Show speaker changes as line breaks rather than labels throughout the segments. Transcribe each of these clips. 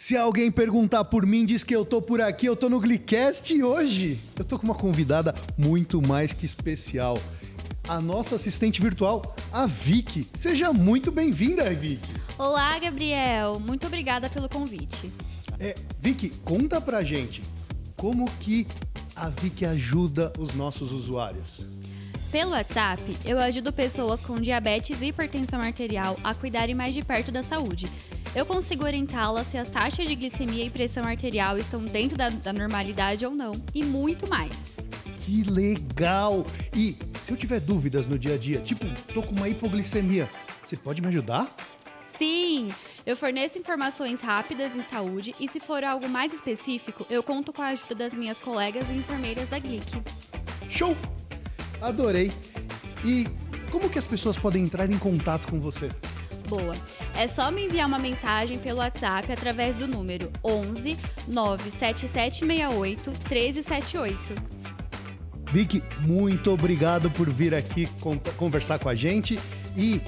Se alguém perguntar por mim, diz que eu tô por aqui, eu tô no Glicast e hoje eu tô com uma convidada muito mais que especial. A nossa assistente virtual, a Vicky. Seja muito bem-vinda, Vicky.
Olá, Gabriel. Muito obrigada pelo convite.
Vicky, conta pra gente como que a Vicky ajuda os nossos usuários.
Pelo WhatsApp, eu ajudo pessoas com diabetes e hipertensão arterial a cuidarem mais de perto da saúde. Eu consigo orientá-las se as taxas de glicemia e pressão arterial estão dentro da normalidade ou não, e muito mais.
Que legal! E se eu tiver dúvidas no dia a dia, tipo, tô com uma hipoglicemia, você pode me ajudar?
Sim, eu forneço informações rápidas em saúde e se for algo mais específico, eu conto com a ajuda das minhas colegas e enfermeiras da Glic.
Show! Adorei! E como que as pessoas podem entrar em contato com você?
Boa. É só me enviar uma mensagem pelo WhatsApp através do número 11 97768 1378.
Vicky, muito obrigado por vir aqui conversar com a gente e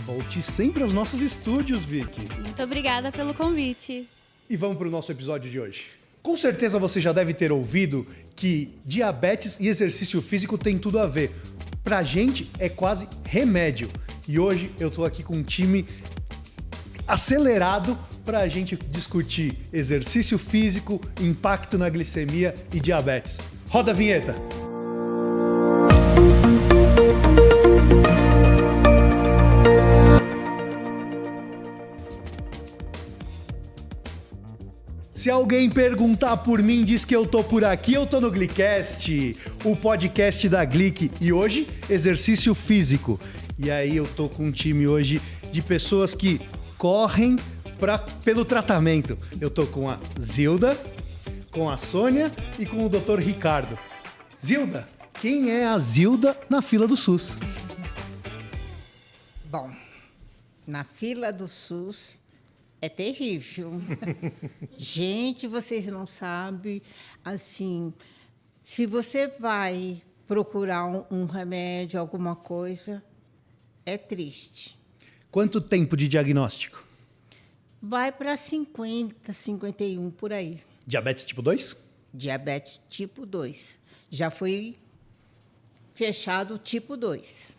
volte sempre aos nossos estúdios, Vicky.
Muito obrigada pelo convite.
E vamos para o nosso episódio de hoje. Com certeza você já deve ter ouvido que diabetes e exercício físico tem tudo a ver. Pra gente é quase remédio. E hoje eu tô aqui com um time acelerado pra gente discutir exercício físico, impacto na glicemia e diabetes. Roda a vinheta! Se alguém perguntar por mim, diz que eu tô por aqui, eu tô no Glicast, o podcast da Glic. E hoje, exercício físico. E aí eu tô com um time hoje de pessoas que correm pelo tratamento. Eu tô com a Zilda, com a Sônia e com o Dr. Ricardo. Zilda, quem é a Zilda na fila do SUS?
Bom, na fila do SUS é terrível. Gente, vocês não sabem, assim, se você vai procurar um remédio, alguma coisa, é triste.
Quanto tempo de diagnóstico?
Vai para 50, 51, por aí.
Diabetes tipo 2?
Diabetes tipo 2. Já foi fechado tipo 2.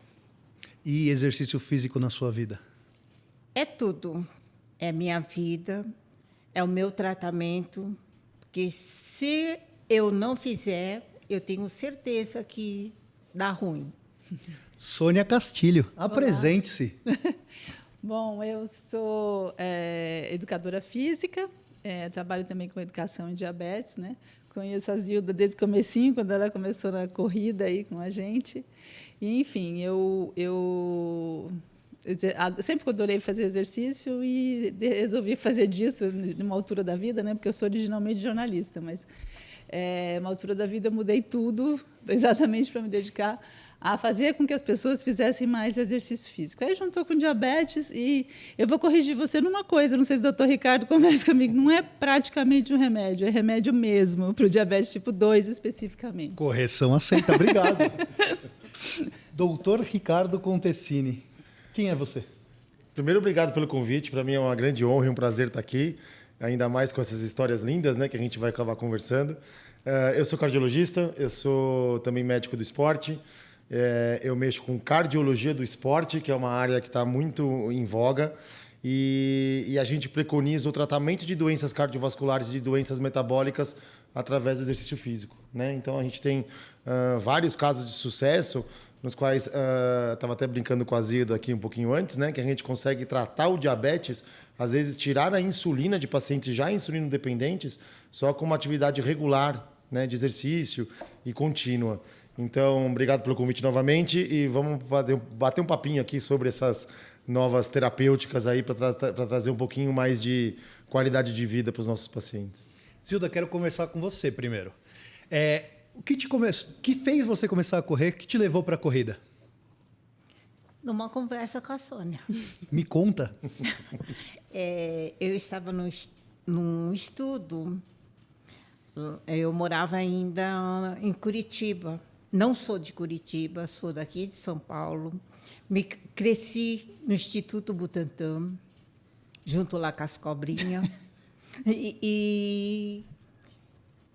E exercício físico na sua vida?
É tudo. É minha vida, é o meu tratamento, porque se eu não fizer, eu tenho certeza que dá ruim.
Sônia Castilho, apresente-se.
Bom, eu sou educadora física, trabalho também com educação em diabetes, né? Conheço a Zilda desde o comecinho, quando ela começou na corrida aí com a gente. E, enfim, eu sempre adorei fazer exercício e resolvi fazer disso numa altura da vida, né? Porque eu sou originalmente jornalista, mas numa altura da vida eu mudei tudo exatamente para me dedicar a fazer com que as pessoas fizessem mais exercício físico. Aí juntou com diabetes e eu vou corrigir você numa coisa, não sei se o doutor Ricardo conversa comigo, não é praticamente um remédio, é remédio mesmo para o diabetes tipo 2 especificamente.
Correção aceita, obrigado. Doutor Ricardo Contessini. Quem é você?
Primeiro, obrigado pelo convite. Para mim é uma grande honra e um prazer estar aqui, ainda mais com essas histórias lindas, né, que a gente vai acabar conversando. Eu sou cardiologista, eu sou também médico do esporte. Eu mexo com cardiologia do esporte, que é uma área que está muito em voga. E a gente preconiza o tratamento de doenças cardiovasculares e de doenças metabólicas através do exercício físico, né? Então, a gente tem vários casos de sucesso nos quais, estava até brincando com a Zilda aqui um pouquinho antes, né, que a gente consegue tratar o diabetes, às vezes tirar a insulina de pacientes já insulino-dependentes, só com uma atividade regular, né, de exercício e contínua. Então, obrigado pelo convite novamente e vamos bater um papinho aqui sobre essas novas terapêuticas aí para trazer um pouquinho mais de qualidade de vida para os nossos pacientes.
Zilda, quero conversar com você primeiro. O que fez você começar a correr? O que te levou para a corrida?
Numa conversa com a Sônia.
Me conta.
Eu estava num estudo. Eu morava ainda em Curitiba. Não sou de Curitiba, sou daqui de São Paulo. Cresci no Instituto Butantan, junto lá com as cobrinhas. E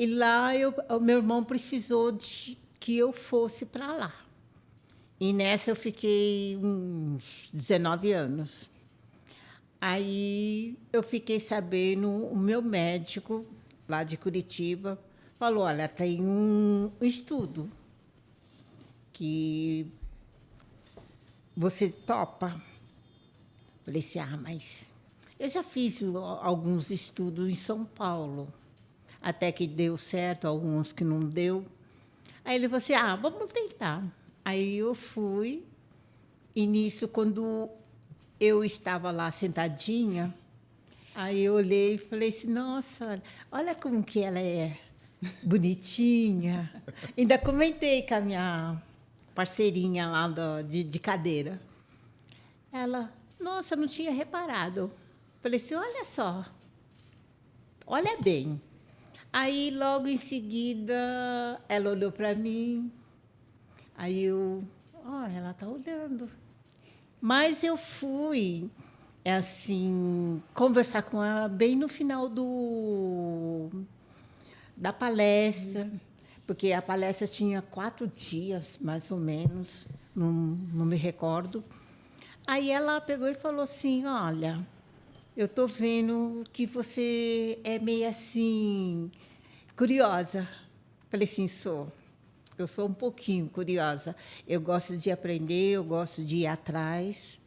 lá o meu irmão precisou que eu fosse para lá. E nessa eu fiquei uns 19 anos. Aí eu fiquei sabendo, o meu médico lá de Curitiba falou, olha, tem um estudo que você topa. Falei assim, mas eu já fiz alguns estudos em São Paulo, até que deu certo, alguns que não deu. Aí ele falou assim, vamos tentar. Aí eu fui, e nisso, quando eu estava lá sentadinha, aí eu olhei e falei assim, nossa, olha como que ela é bonitinha. Ainda comentei com a minha parceirinha lá de cadeira. Ela, nossa, não tinha reparado. Falei assim, olha só, olha bem. Aí, logo em seguida, ela olhou para mim, aí ela está olhando. Mas eu fui, assim, conversar com ela bem no final da palestra, porque a palestra tinha 4 dias, mais ou menos, não me recordo. Aí ela pegou e falou assim, olha, eu estou vendo que você é meio assim, curiosa. Falei assim, sou. Eu sou um pouquinho curiosa. Eu gosto de aprender, eu gosto de ir atrás.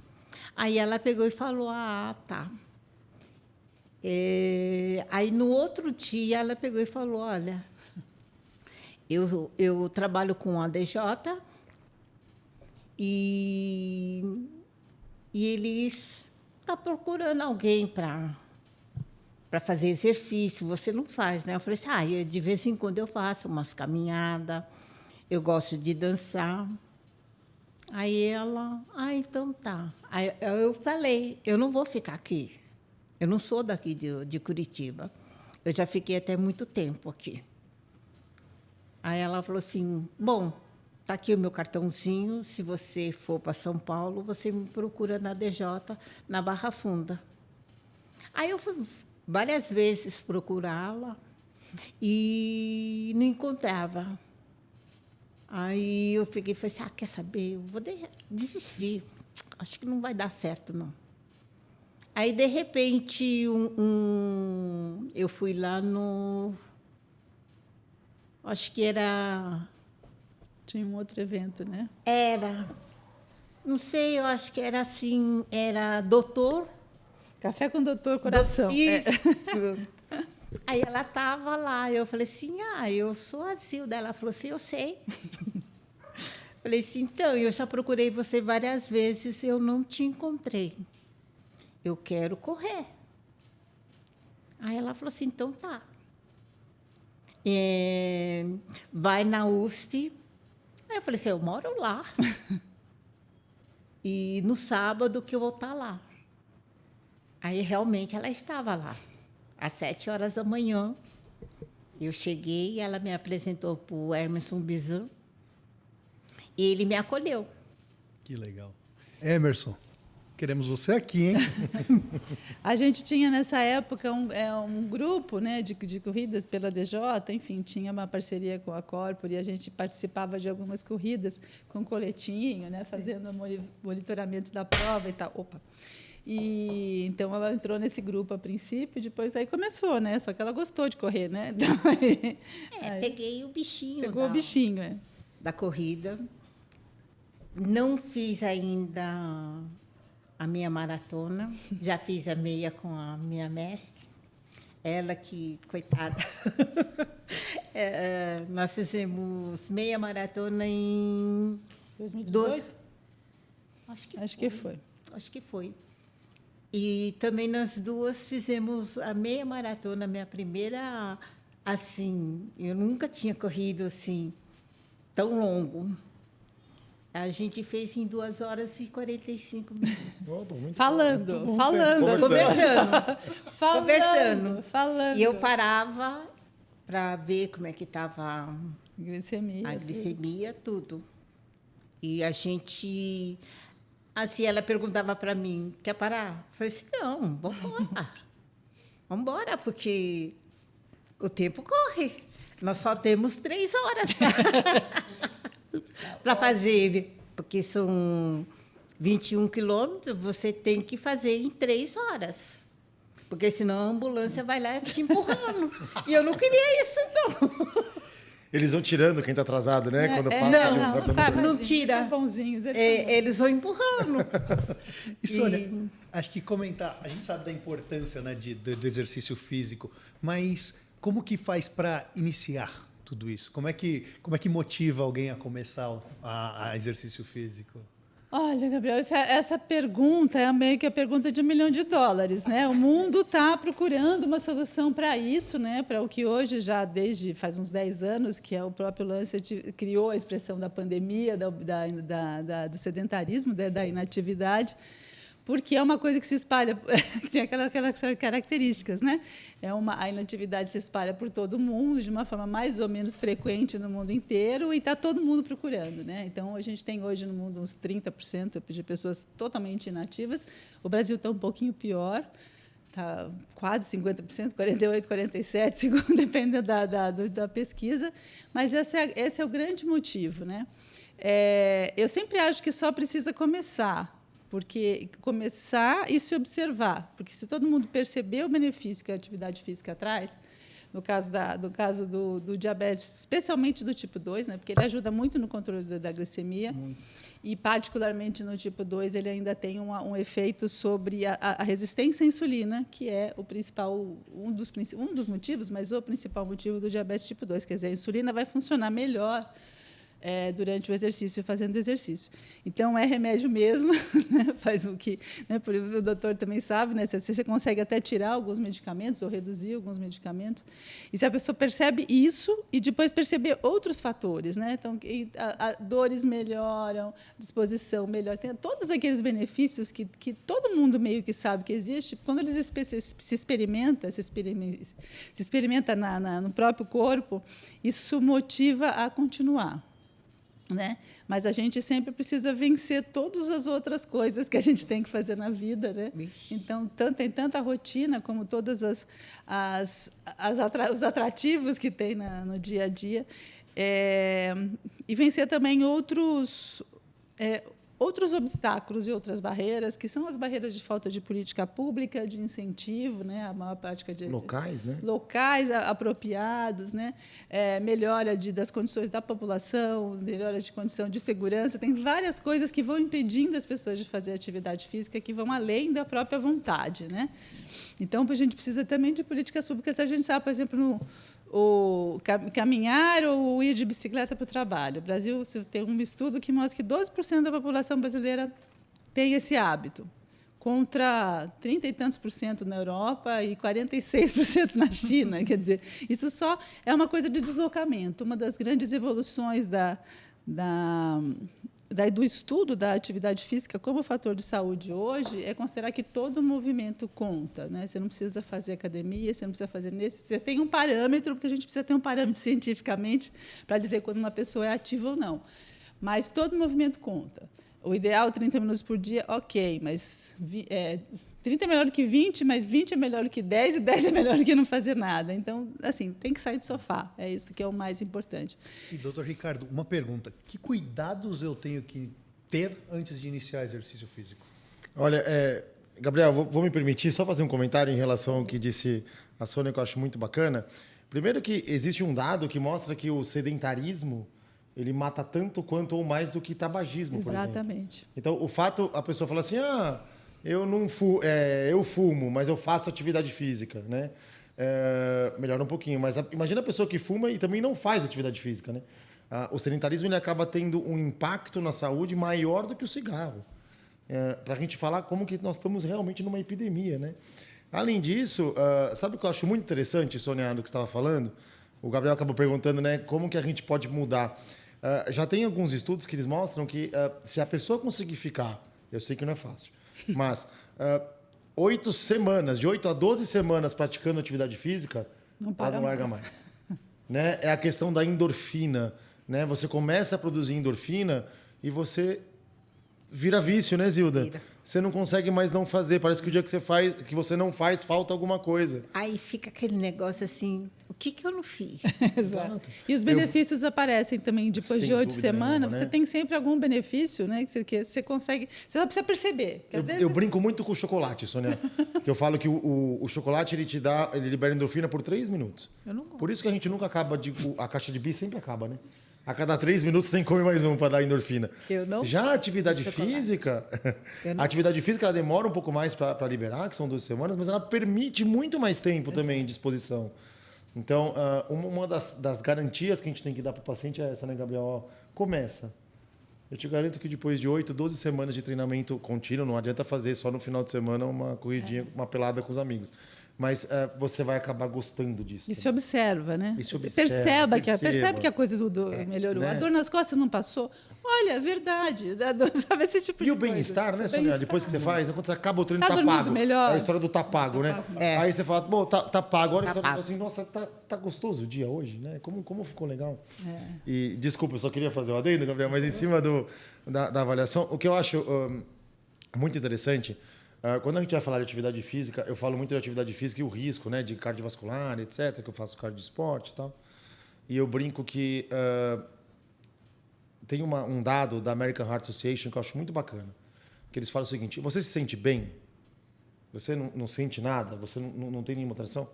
Aí ela pegou e falou, tá. Aí, no outro dia, ela pegou e falou, olha, eu trabalho com a DJ e eles estão procurando alguém para fazer exercício. Você não faz, né? Eu falei assim, de vez em quando eu faço umas caminhadas. Eu gosto de dançar. Aí ela, então tá. Aí eu falei, eu não vou ficar aqui. Eu não sou daqui de Curitiba. Eu já fiquei até muito tempo aqui. Aí ela falou assim, bom, tá aqui o meu cartãozinho. Se você for para São Paulo, você me procura na DJ, na Barra Funda. Aí eu fui várias vezes procurá-la e não encontrava. Aí eu peguei e falei assim, quer saber? Eu vou desistir. Acho que não vai dar certo, não. Aí, de repente, eu fui lá no... Acho que era...
Tinha um outro evento, né?
Era... Não sei, eu acho que era assim... Era doutor...
Café com Doutor Coração.
Isso. Aí ela estava lá, eu falei assim, eu sou a Zilda. Ela falou assim, eu sei. Falei assim, então, eu já procurei você várias vezes, eu não te encontrei. Eu quero correr. Aí ela falou assim, então tá. Vai na USP. Aí eu falei assim, eu moro lá. E no sábado que eu vou estar lá. Aí realmente ela estava lá. Às 7h da manhã, eu cheguei e ela me apresentou para o Emerson Bizan e ele me acolheu.
Que legal. Emerson, queremos você aqui, hein?
A gente tinha, nessa época, um grupo, né, de corridas pela DJ, enfim, tinha uma parceria com a Corpore e a gente participava de algumas corridas com coletinho, né, fazendo monitoramento da prova e tal. E então ela entrou nesse grupo a princípio, depois aí começou, né? Só que ela gostou de correr, né? Então,
peguei o bichinho.
Pegou o bichinho,
da corrida. Não fiz ainda a minha maratona, já fiz a meia com a minha mestre. Ela que, coitada, nós fizemos meia maratona em
2018?
Acho que foi.
Acho que foi.
E também nós duas fizemos a meia maratona, minha primeira, assim, eu nunca tinha corrido assim, tão longo. A gente fez em 2h45.
Falando.
Conversando. E eu parava para ver como é que estava a glicemia, tudo. E a gente... Assim, ela perguntava para mim, quer parar? Eu falei assim, não, vamos parar. vamos embora, porque o tempo corre. Nós só temos 3 horas para fazer, porque são 21 quilômetros, você tem que fazer em 3 horas. Porque senão a ambulância vai lá te empurrando. E eu não queria isso, não.
Eles vão tirando quem está atrasado, né? Quando passa
não,
de um certo
Fábio,
número.
não tira.
Eles são bonzinhos. Eles são bons.
Eles vão empurrando.
E Sônia, acho que comentar, a gente sabe da importância, né, do exercício físico, mas como que faz para iniciar tudo isso? Como é que motiva alguém a começar a exercício físico?
Olha, Gabriel, essa pergunta é meio que a pergunta de $1 milhão, né? O mundo está procurando uma solução para isso, né? Para o que hoje, já desde faz uns 10 anos, que é o próprio Lancet criou a expressão da pandemia, do sedentarismo, da inatividade, porque é uma coisa que se espalha, que tem aquelas características, né? A inatividade se espalha por todo o mundo, de uma forma mais ou menos frequente no mundo inteiro, e está todo mundo procurando, né? Então, a gente tem hoje no mundo uns 30% de pessoas totalmente inativas. O Brasil está um pouquinho pior, está quase 50%, 48%, 47%, segundo, dependendo da pesquisa. Mas esse é o grande motivo, né? Eu sempre acho que só precisa começar. Porque começar e se observar. Porque se todo mundo perceber o benefício que a atividade física traz, no caso do diabetes, especialmente do tipo 2, né, porque ele ajuda muito no controle da glicemia, e, particularmente no tipo 2, ele ainda tem um efeito sobre a resistência à insulina, que é o principal, um dos motivos, mas o principal motivo do diabetes tipo 2. Quer dizer, a insulina vai funcionar melhor durante o exercício, fazendo exercício. Então, é remédio mesmo, né? Faz o que... Né? O doutor também sabe, né? Você consegue até tirar alguns medicamentos ou reduzir alguns medicamentos. E se a pessoa percebe isso e depois perceber outros fatores, né? Então, dores melhoram, disposição melhora, tem todos aqueles benefícios que todo mundo meio que sabe que existe. Quando eles se experimenta no próprio corpo, isso motiva a continuar. Né? Mas a gente sempre precisa vencer todas as outras coisas que a gente tem que fazer na vida, né? Então, tem tanta rotina como todos os atrativos que tem no dia a dia, e vencer também outros obstáculos e outras barreiras, que são as barreiras de falta de política pública, de incentivo, né? A maior prática de
locais, né?
Locais apropriados, né? Melhora das condições da população, melhora de condição de segurança. Tem várias coisas que vão impedindo as pessoas de fazer atividade física, que vão além da própria vontade, né? Então, a gente precisa também de políticas públicas. A gente sabe, por exemplo, caminhar ou ir de bicicleta para o trabalho. O Brasil tem um estudo que mostra que 12% da população brasileira tem esse hábito, contra 30 e tantos por cento na Europa e 46% na China. Quer dizer, isso só é uma coisa de deslocamento. Uma das grandes evoluções do estudo da atividade física como fator de saúde hoje é considerar que todo movimento conta, né? Você não precisa fazer academia, você não precisa fazer você tem um parâmetro, porque a gente precisa ter um parâmetro cientificamente para dizer quando uma pessoa é ativa ou não. Mas todo movimento conta. O ideal, 30 minutos por dia, ok, mas 30 é melhor do que 20, mas 20 é melhor do que 10 e 10 é melhor do que não fazer nada. Então, assim, tem que sair do sofá. É isso que é o mais importante.
E, doutor Ricardo, uma pergunta. Que cuidados eu tenho que ter antes de iniciar exercício físico?
Olha, Gabriel, vou me permitir só fazer um comentário em relação ao que disse a Sônia, que eu acho muito bacana. Primeiro que existe um dado que mostra que o sedentarismo ele mata tanto quanto ou mais do que tabagismo, por exemplo.
Exatamente.
Então, a pessoa fala assim, eu não eu fumo, mas eu faço atividade física, né? Melhora um pouquinho, mas imagina a pessoa que fuma e também não faz atividade física, né? O sedentarismo ele acaba tendo um impacto na saúde maior do que o cigarro. Para a gente falar como que nós estamos realmente numa epidemia, né? Além disso, sabe o que eu acho muito interessante, Sônia, do que você estava falando? O Gabriel acabou perguntando, né, como que a gente pode mudar. Já tem alguns estudos que eles mostram que se a pessoa conseguir ficar, eu sei que não é fácil, mas 8 semanas, de 8 a 12 semanas praticando atividade física, ela não larga mais. Né? É a questão da endorfina. Né? Você começa a produzir endorfina e você vira vício, né, Zilda?
Vira.
Você não consegue mais não fazer. Parece que o dia que você não faz, falta alguma coisa.
Aí fica aquele negócio assim, o que eu não fiz?
Exato. E os benefícios aparecem também depois
Sem
de 8
dúvida
semanas.
nenhuma, né?
Você tem sempre algum benefício, né? Que você consegue. Você só precisa perceber. Que às vezes...
Eu brinco muito com o chocolate, Sônia. Que eu falo que o chocolate ele libera endorfina por 3 minutos.
Eu não gosto.
Por isso que a gente nunca acaba a caixa de bis sempre acaba, né? A cada 3 minutos tem que comer mais um para dar endorfina.
Eu não
Já a atividade
chocolate.
física,
Eu não-
a atividade física ela demora um pouco mais para liberar, que são 2 semanas, mas ela permite muito mais tempo também de exposição. Então, uma das garantias que a gente tem que dar para o paciente é essa, né, Gabriel? Ó, começa. Eu te garanto que depois de 8, 12 semanas de treinamento contínuo, não adianta fazer só no final de semana uma corridinha, uma pelada com os amigos. Mas você vai acabar gostando disso.
E se observa, né?
E se
Você
observa,
percebe que a coisa melhorou.
né?
A dor nas costas não passou. Olha, é verdade. Sabe esse tipo
E
de
o bem-estar, né, Sônia? Depois que você faz, quando você acaba o treino,
Tá
tá
dormindo
pago.
melhor?
É a história do tá pago, né?
É.
Aí você fala, bom, tá pago. Olha,
Tá
você fala
pago.
assim, nossa, tá gostoso o dia hoje, né? Como ficou legal.
É.
E, desculpa, eu só queria fazer o adendo, Gabriel, mas em cima da avaliação, o que eu acho muito interessante, quando a gente vai falar de atividade física, eu falo muito de atividade física e o risco, né, de cardiovascular, etc., que eu faço cardio de esporte e tal. E eu brinco que tem um dado da American Heart Association que eu acho muito bacana, que eles falam o seguinte: você se sente bem? Você não sente nada? Você não tem nenhuma atração?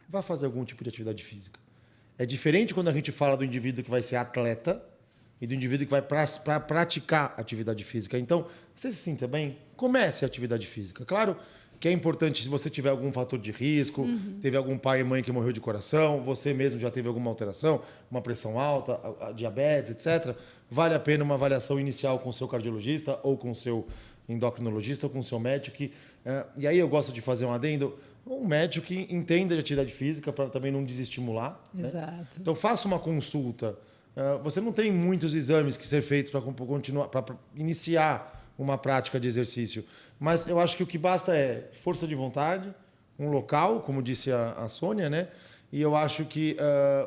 Vá fazer algum tipo de atividade física. É diferente quando a gente fala do indivíduo que vai ser atleta e do indivíduo que vai para praticar atividade física. Então, você se sinta bem? Comece a atividade física. Claro que é importante, se você tiver algum fator de risco, teve algum pai e mãe que morreu de coração, você mesmo já teve alguma alteração, uma pressão alta, a diabetes, etc., vale a pena uma avaliação inicial com o seu cardiologista ou com o seu endocrinologista ou com o seu médico. E aí eu gosto de fazer um adendo, um médico que entenda de atividade física para também não desestimular.
Exato.
Né? Então, faça uma consulta. Você não tem muitos exames que ser feitos para continuar, para iniciar uma prática de exercício. Mas eu acho que o que basta é força de vontade, um local, como disse a Sônia, né? E eu acho que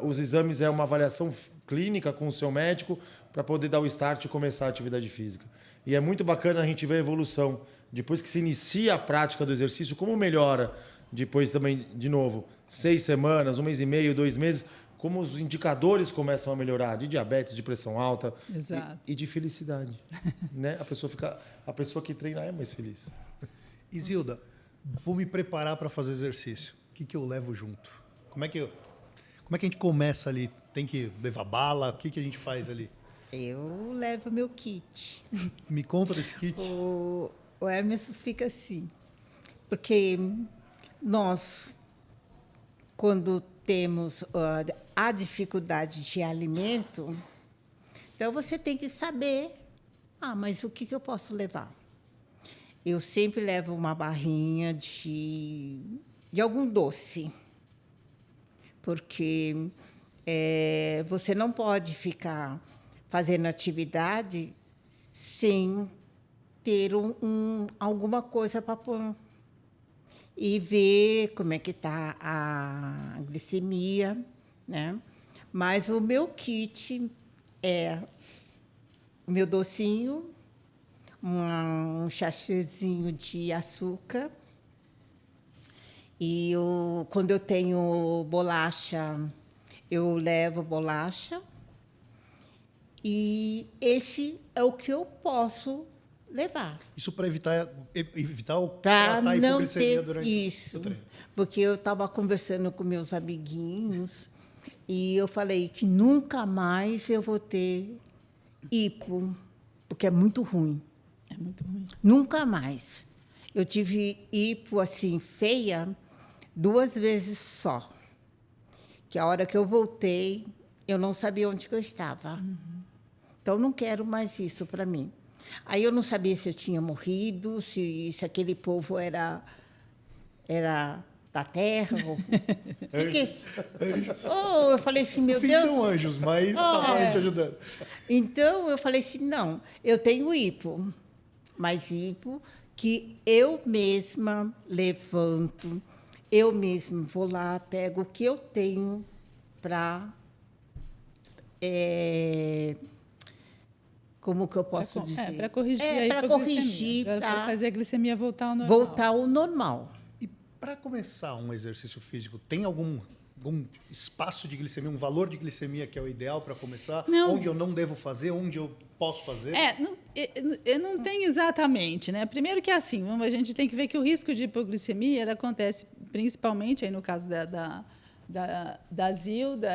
os exames é uma avaliação clínica com o seu médico para poder dar o start e começar a atividade física. E é muito bacana a gente ver a evolução. Depois que se inicia a prática do exercício, como melhora depois também, de novo, 6 semanas, 1 mês e meio, 2 meses, como os indicadores começam a melhorar de diabetes, de pressão alta e de felicidade. Né? A pessoa que treina é mais feliz.
Isilda, vou me preparar para fazer exercício. O que eu levo junto? Como é que a gente começa ali? Tem que levar bala? O que a gente faz ali?
Eu levo meu kit.
Me conta desse kit.
O Hermes fica assim, porque nós, quando temos a dificuldade de alimento, então você tem que saber, mas o que eu posso levar? Eu sempre levo uma barrinha de algum doce, porque você não pode ficar fazendo atividade sem ter alguma coisa para pôr e ver como é que está a glicemia, né? Mas o meu kit é o meu docinho, um sachêzinho de açúcar, e quando eu tenho bolacha, eu levo bolacha, e esse é o que eu posso levar.
Isso para evitar o
Para
tratar a
não
hipoglicemia
ter
durante
isso.
o treino.
Porque eu estava conversando com meus amiguinhos e eu falei que nunca mais eu vou ter hipo, porque é muito ruim.
É muito ruim.
Nunca mais. Eu tive hipo assim, feia, 2 vezes só. Que a hora que eu voltei, eu não sabia onde que eu estava. Então, não quero mais isso para mim. Aí eu não sabia se eu tinha morrido, se aquele povo era da terra. Eu falei assim, meu
No fim
Deus.
são anjos, mas estavam te ajudando.
Então, eu falei assim, não, eu tenho hipo, mas hipo que eu mesma levanto, eu mesma vou lá, pego o que eu tenho para como que eu posso dizer?
Para corrigir a
para
hipoglicemia.
corrigir,
Para
para
fazer a glicemia voltar ao normal.
voltar ao normal.
E para começar um exercício físico, tem algum espaço de glicemia, um valor de glicemia que é o ideal para começar?
Não.
Onde eu não devo fazer, onde eu posso fazer?
Não tem exatamente, né? Primeiro que é assim, a gente tem que ver que o risco de hipoglicemia ele acontece principalmente aí no caso da ZILDA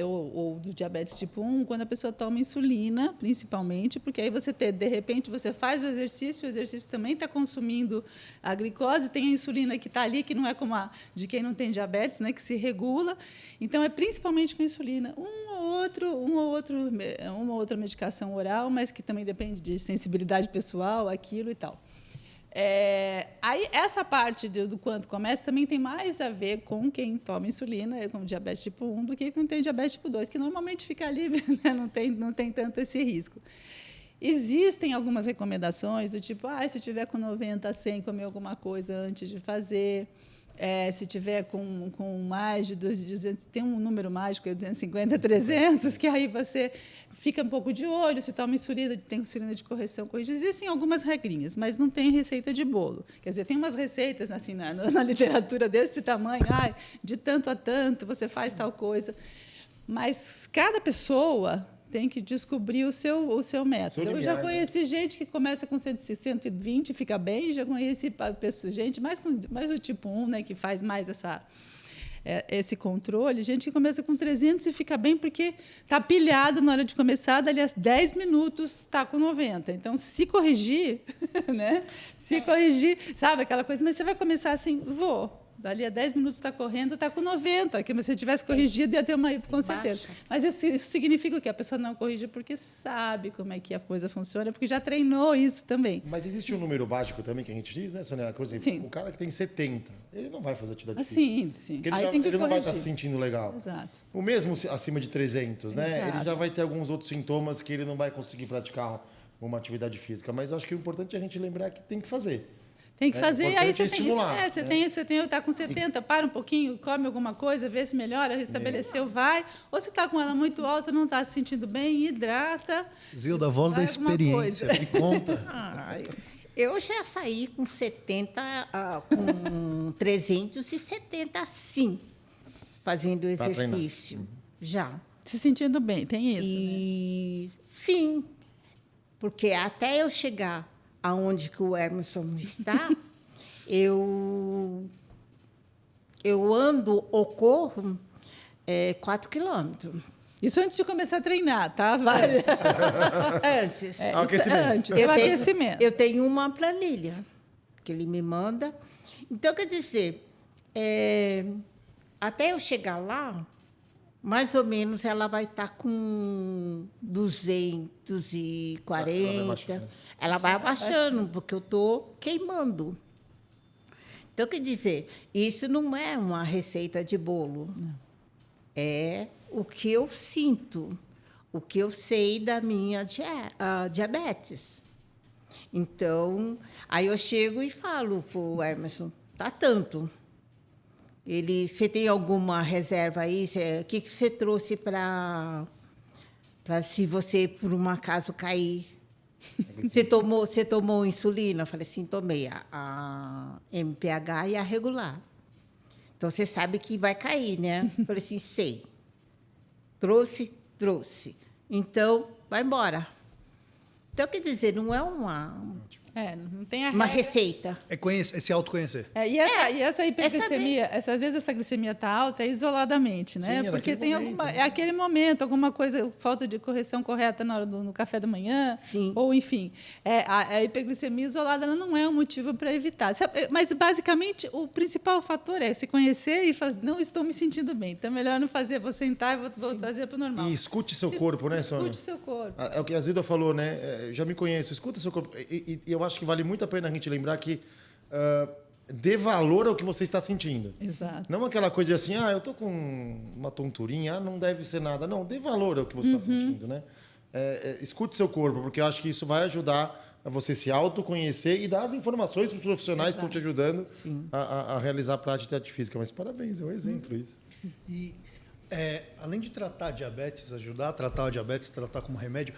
ou do diabetes tipo 1, quando a pessoa toma insulina, principalmente, porque aí de repente, você faz o exercício também está consumindo a glicose, tem a insulina que está ali, que não é como a de quem não tem diabetes, né, que se regula. Então, é principalmente com insulina. Uma ou outra medicação oral, mas que também depende de sensibilidade pessoal, aquilo e tal. Aí essa parte do quanto começa também tem mais a ver com quem toma insulina, com diabetes tipo 1, do que quem tem diabetes tipo 2, que normalmente fica ali, né? não tem tanto esse risco. Existem algumas recomendações do tipo, se eu tiver com 90 a 100, comer alguma coisa antes de fazer. Se tiver com mais de 200, tem um número mágico, 250, 300, que aí você fica um pouco de olho, se toma insulina, tem insulina de correção, corrige. Existem algumas regrinhas, mas não tem receita de bolo. Quer dizer, tem umas receitas assim, na literatura desse tamanho, de tanto a tanto, você faz tal coisa. Mas cada pessoa tem que descobrir o seu método. Eu já conheci gente que começa com 120 e fica bem, já conheci gente mais do tipo 1, né, que faz mais esse controle, gente que começa com 300 e fica bem porque está pilhado na hora de começar, dali a 10 minutos está com 90. Então, se corrigir, né? Se corrigir, sabe aquela coisa, mas você vai começar assim, vou. Dali a 10 minutos está correndo, está com 90. Que se você tivesse corrigido, ia ter uma com certeza. Mas isso significa que a pessoa não corrige porque sabe como é que a coisa funciona, porque já treinou isso também.
Mas existe um número básico também que a gente diz, né, Sônia? Por exemplo,
Sim.
o cara que tem 70, ele não vai fazer atividade física.
Sim.
Porque
Aí tem que
ele não vai
corrigir.
estar se sentindo legal.
Exato.
O mesmo acima de 300, né?
Exato.
Ele já vai ter alguns outros sintomas que ele não vai conseguir praticar uma atividade física. Mas eu acho que o importante é a gente lembrar que tem que fazer.
Tem que fazer, aí você
estimular,
está com 70, para um pouquinho, come alguma coisa, vê se melhora, restabeleceu, vai. Ou se está com ela muito alta, não está se sentindo bem, hidrata.
Zilda, voz da experiência, me conta.
Eu já saí com 70, com 370, sim, fazendo exercício. Já.
Se sentindo bem, tem isso.
E sim, porque até eu chegar aonde que o Emerson está, eu ando ou corro 4 quilômetros.
Isso antes de começar a treinar, tá? Vale.
Antes.
Aquecimento.
Aquecimento.
Eu tenho uma planilha que ele me manda. Então, quer dizer, até eu chegar lá, mais ou menos ela vai estar com 240. Ela vai abaixando, porque eu estou queimando. Então, quer dizer, isso não é uma receita de bolo. Não. É o que eu sinto, o que eu sei da minha diabetes. Então, aí eu chego e falo para o Emerson, tá tanto. Você tem alguma reserva aí? O que você trouxe para se você, por um acaso, cair? Você tomou insulina? Eu falei, sim, tomei a MPH e a regular. Então, você sabe que vai cair, né? Eu falei assim, sei. Trouxe. Então, vai embora. Então, quer dizer, não é
não tem
uma receita.
É se autoconhecer.
E essa hiperglicemia, às vezes essa glicemia está alta isoladamente, né?
Sim,
porque tem
momento, né?
aquele momento, alguma coisa, falta de correção correta na hora no café da manhã,
Sim.
Ou enfim. A hiperglicemia isolada ela não é um motivo para evitar. Mas, basicamente, o principal fator é se conhecer e falar, não estou me sentindo bem, então é melhor não fazer, vou sentar e vou trazer para o normal.
E escute seu corpo, né, Sônia?
Escute seu corpo.
É o que a Zilda falou, né? Já me conheço, escuta seu corpo. E eu acho que vale muito a pena a gente lembrar que dê valor ao que você está sentindo.
Exato.
Não aquela coisa de assim, eu estou com uma tonturinha, não deve ser nada. Não, dê valor ao que você está sentindo, né? Escute seu corpo, porque eu acho que isso vai ajudar a você se autoconhecer e dar as informações para os profissionais que estão te ajudando a realizar a prática de atividade física. Mas parabéns, é um exemplo isso.
E Além de tratar a diabetes, ajudar a tratar a diabetes, tratar como remédio,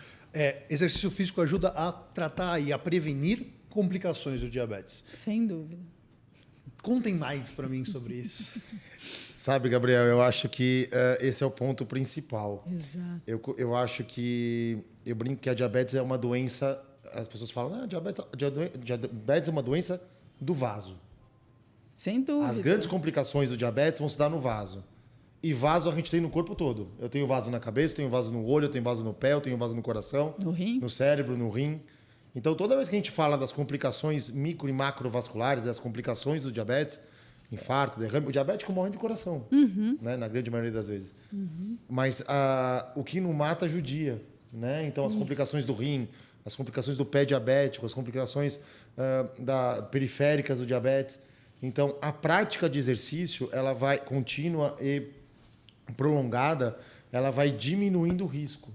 exercício físico ajuda a tratar e a prevenir complicações do diabetes.
Sem dúvida.
Contem mais para mim sobre isso.
Sabe, Gabriel, eu acho que esse é o ponto principal.
Exato.
Eu acho que... Eu brinco que a diabetes é uma doença... As pessoas falam, diabetes é uma doença do vaso.
Sem dúvida.
As grandes complicações do diabetes vão se dar no vaso. E vaso a gente tem no corpo todo. Eu tenho vaso na cabeça, tenho vaso no olho, eu tenho vaso no pé, eu tenho vaso no coração,
No rim.
no cérebro, no rim. Então, toda vez que a gente fala das complicações micro e macrovasculares, das complicações do diabetes, infarto, derrame, o diabético morre de coração, né? Na grande maioria das vezes. Mas o que não mata judia, né? Então, as complicações do rim, as complicações do pé diabético, as complicações periféricas do diabetes. Então, a prática de exercício, ela vai contínua e prolongada, ela vai diminuindo o risco,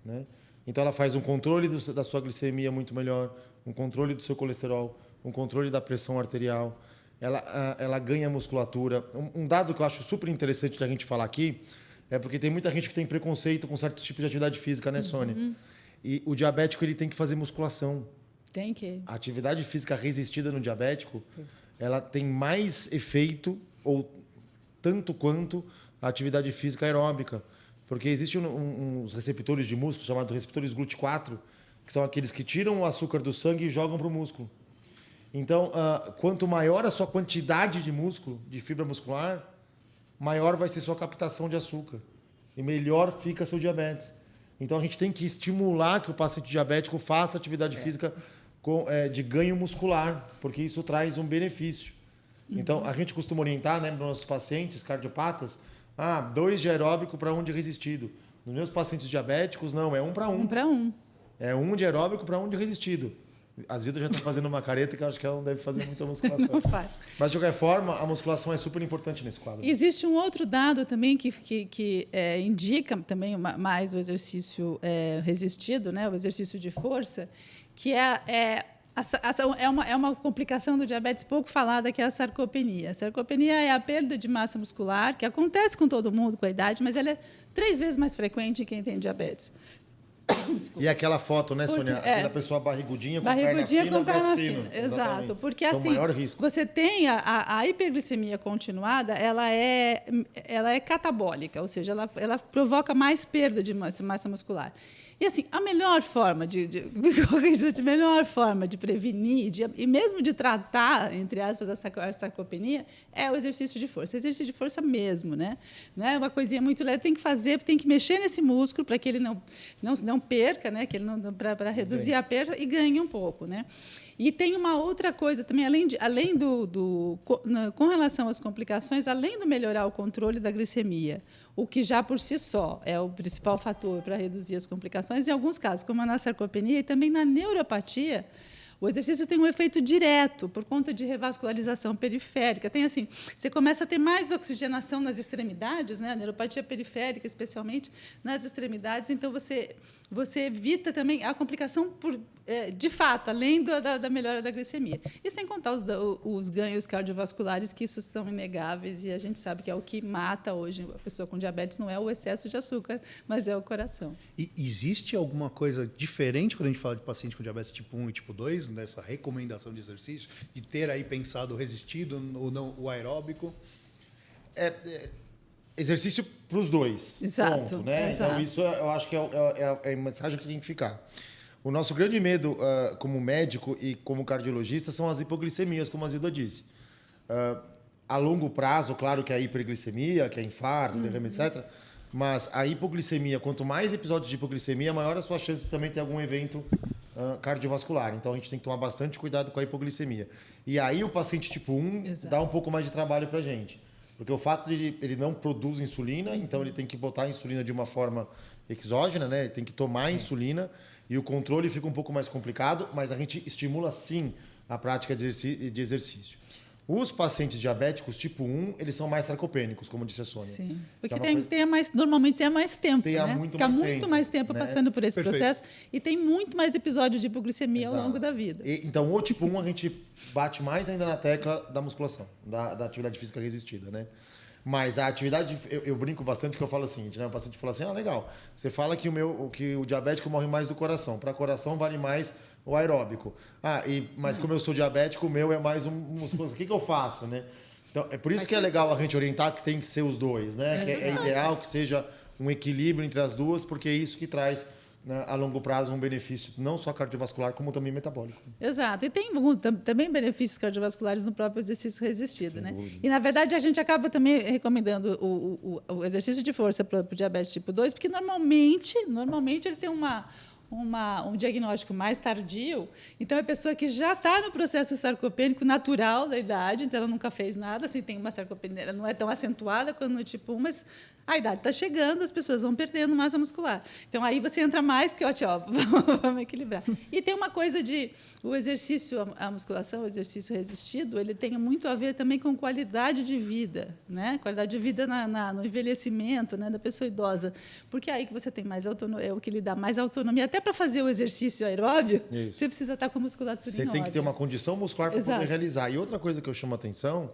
né? Então, ela faz um controle da sua glicemia muito melhor, um controle do seu colesterol, um controle da pressão arterial. Ela ganha musculatura. Um dado que eu acho super interessante da gente falar aqui é porque tem muita gente que tem preconceito com certos tipos de atividade física, né, Sônia? E o diabético ele tem que fazer musculação.
Tem que.
A atividade física resistida no diabético, ela tem mais efeito, ou tanto quanto a atividade física aeróbica. Porque existem uns receptores de músculo chamados receptores GLUT4, que são aqueles que tiram o açúcar do sangue e jogam para o músculo. Então, quanto maior a sua quantidade de músculo, de fibra muscular, maior vai ser sua captação de açúcar. E melhor fica seu diabetes. Então, a gente tem que estimular que o paciente diabético faça atividade física de ganho muscular, porque isso traz um benefício. Então, a gente costuma orientar, né, para os nossos pacientes cardiopatas, 2 de aeróbico para 1 de resistido. Nos meus pacientes diabéticos, não, é 1 para 1.
1 para 1.
É 1 de aeróbico para 1 de resistido. As vidas já estão fazendo uma careta que eu acho que ela não deve fazer muita musculação.
Não faz.
Mas, de qualquer forma, a musculação é super importante nesse quadro.
Existe um outro dado também que indica também mais o exercício resistido, né? O exercício de força, que é uma complicação do diabetes pouco falada, que é a sarcopenia. A sarcopenia é a perda de massa muscular, que acontece com todo mundo com a idade, mas ela é 3 vezes mais frequente em quem tem diabetes.
E aquela foto, né, Sônia? Aquela pessoa barrigudinha com perna fina, braço fino.
Exato, porque
então,
assim,
maior risco.
você tem a hiperglicemia continuada, ela é catabólica, ou seja, ela provoca mais perda de massa muscular. E assim, a melhor forma de prevenir e mesmo de tratar, entre aspas, a sarcopenia é o exercício de força. Exercício de força mesmo, né? Não é uma coisinha muito leve, tem que mexer nesse músculo para que ele não perca, né? Que ele não para reduzir a perda e ganhe um pouco, né? E tem uma outra coisa também, com relação às complicações, além do melhorar o controle da glicemia, o que já por si só é o principal fator para reduzir as complicações, em alguns casos, como na sarcopenia e também na neuropatia, o exercício tem um efeito direto por conta de revascularização periférica. Tem assim, você começa a ter mais oxigenação nas extremidades, né? A neuropatia periférica, especialmente nas extremidades. Então você evita também a complicação de fato, além da melhora da glicemia. E sem contar os ganhos cardiovasculares, que isso são inegáveis, e a gente sabe que é o que mata hoje a pessoa com diabetes, não é o excesso de açúcar, mas é o coração.
E existe alguma coisa diferente quando a gente fala de paciente com diabetes tipo 1 e tipo 2, nessa recomendação de exercício, de ter aí pensado o resistido ou não o aeróbico?
Exercício para os dois.
Exato.
Ponto, né?
Exato.
Então, isso eu acho que é a mensagem que tem que ficar. O nosso grande medo, como médico e como cardiologista, são as hipoglicemias, como a Zilda disse. A longo prazo, claro que é a hiperglicemia, que é infarto, derrame, etc. Mas a hipoglicemia, quanto mais episódios de hipoglicemia, maior a sua chance de também ter algum evento cardiovascular. Então, a gente tem que tomar bastante cuidado com a hipoglicemia. E aí, o paciente tipo 1 dá um pouco mais de trabalho para a gente. Porque o fato de ele não produz insulina, então ele tem que botar a insulina de uma forma exógena, né? Ele tem que tomar a insulina e o controle fica um pouco mais complicado, mas a gente estimula sim a prática de exercício. Os pacientes diabéticos tipo 1, eles são mais sarcopênicos, como disse a Sônia.
Sim, porque
normalmente
tem mais tempo,
Fica
muito mais tempo
né?
passando por esse
Perfeito.
processo e tem muito mais episódios de hipoglicemia ao longo da vida.
Então, o tipo 1, a gente bate mais ainda na tecla da musculação, da atividade física resistida, né? Mas a atividade, eu brinco bastante que eu falo o seguinte, né? O paciente fala assim, legal, você fala que o diabético morre mais do coração. Para coração vale mais o aeróbico. Mas como eu sou diabético, o meu é mais musculoso. O que eu faço, né? Então, é por isso que é legal a gente orientar que tem que ser os dois, né? Que é ideal que seja um equilíbrio entre as duas, porque é isso que traz, né, a longo prazo um benefício não só cardiovascular, como também metabólico.
Exato. E tem também benefícios cardiovasculares no próprio exercício resistido,
Sem
né?
dúvida.
E, na verdade, a gente acaba também recomendando o exercício de força para o diabetes tipo 2, porque normalmente ele tem um diagnóstico mais tardio. Então, é a pessoa que já está no processo sarcopênico natural da idade, então ela nunca fez nada, assim, tem uma sarcopenia, ela não é tão acentuada quanto no tipo 1, mas a idade está chegando, as pessoas vão perdendo massa muscular. Então, aí você entra mais que, vamos equilibrar. E tem uma coisa o exercício, a musculação, o exercício resistido, ele tem muito a ver também com qualidade de vida, né? Qualidade de vida no envelhecimento, né, da pessoa idosa. Porque é aí que você tem mais autonomia, é o que lhe dá mais autonomia. Até para fazer o exercício aeróbio,
Isso.
você precisa estar com a musculatura
Você
em
tem que ter
ordem.
uma condição muscular para
Exato.
poder realizar. E outra coisa que eu chamo a atenção